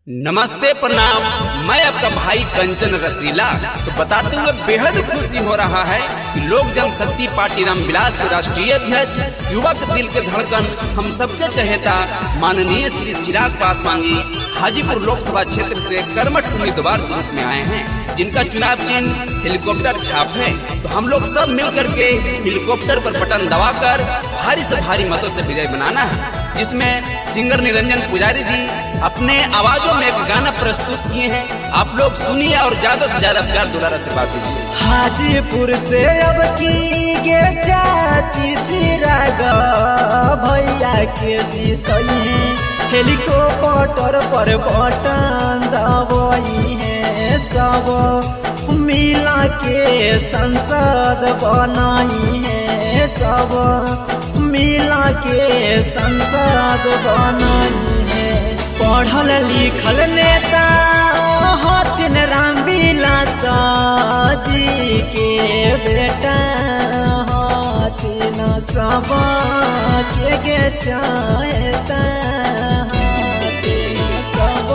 नमस्ते प्रणाम। मैं आपका भाई कंचन रसीला। तो बताते हुए बेहद खुशी हो रहा है कि लोक जनशक्ति पार्टी रामविलास के राष्ट्रीय अध्यक्ष, युवा के दिल के धड़कन, हम सबके चहेता माननीय श्री चिराग पासवान जी हाजीपुर लोकसभा क्षेत्र से कर्मठ उम्मीदवार के रूप में आए हैं, जिनका चुनाव चिन्ह हेलीकॉप्टर छाप है। तो हम लोग सब मिलकर के हेलीकॉप्टर पर बटन दबाकर भारी से भारी मतों से विजय बनाना है, जिसमें सिंगर निरंजन पुजारी जी अपने आवाजों में एक गाना प्रस्तुत किए हैं। आप लोग सुनिए और ज्यादा से ज्यादा प्यार दुलारा से बात कीजिए। हाजीपुर से अब की गे चाची चिराग भैया के जीतई है, हेलीकॉप्टर पर बटन दबाई है, सब मिला के संसद बनाई है, सब मिला के संसद बनाई है। पढ़ल लिखल नेता हथिन रामविलास जी के बेटा हथिन, सब के चाहता हथिन, सब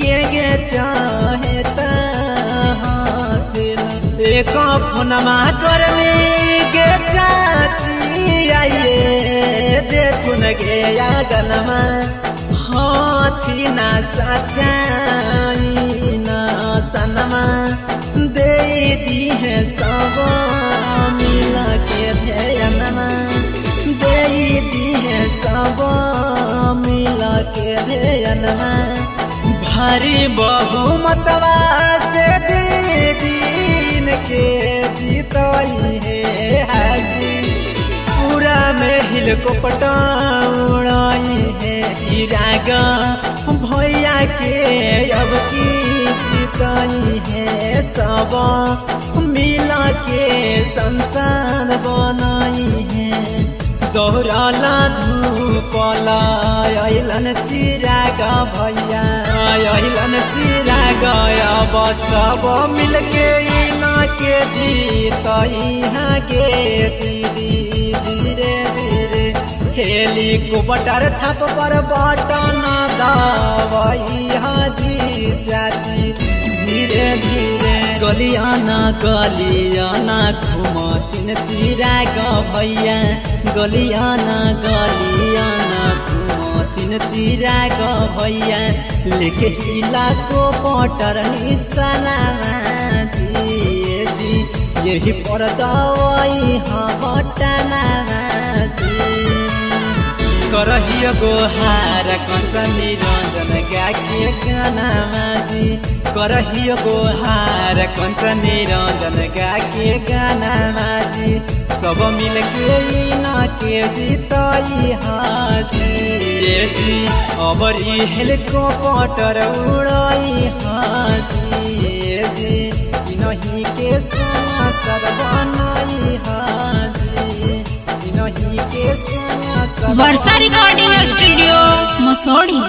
के चाहता हथिन। एक फोनमा करमी के चाची आइए जे तुन गे गनमा हाथी ना सचाई ना सनमा दे दी है, सब मिला के ध्यानमा दे दी है, सब मिला के ध्यानमा। भारी बहुमतवा से दीन के जीतई है हाजी, पूरा में हेलीकॉप्टर उड़ाई है। चिराग भैया के अब की जीतई है, सब मिला के संसद बनाई है। दौड़ला धूपला अइलन चिराग भैया, अइलन चिराग अब सब मिलके इना के जीतई है गे दीदी धीरे धीरे। हेलीकॉप्टर छत पर बटन दबाई हाजी चाची धीरे धीरे। गलियाना गलियाना घूमथिन चिराग भैया, गलियाना गलियाना घूमथिन चिराग भैया, लेके हेलीकॉप्टर निशाना जी यही पर दवाई बटना जी। करहियो गोहार कंचन निरंजन गा के गाना जी, करहियो गोहार कंचन निरंजन गा के गाना जी, सब मिल के इना के जीतई हाजी जी। अबरी हेलीकॉप्टर उड़ाई हाजी जी, नहीं के संसद बनाई हाजी, नहीं के संसद। वर्षा रिकॉर्डिंग स्टूडियो मसौड़ी।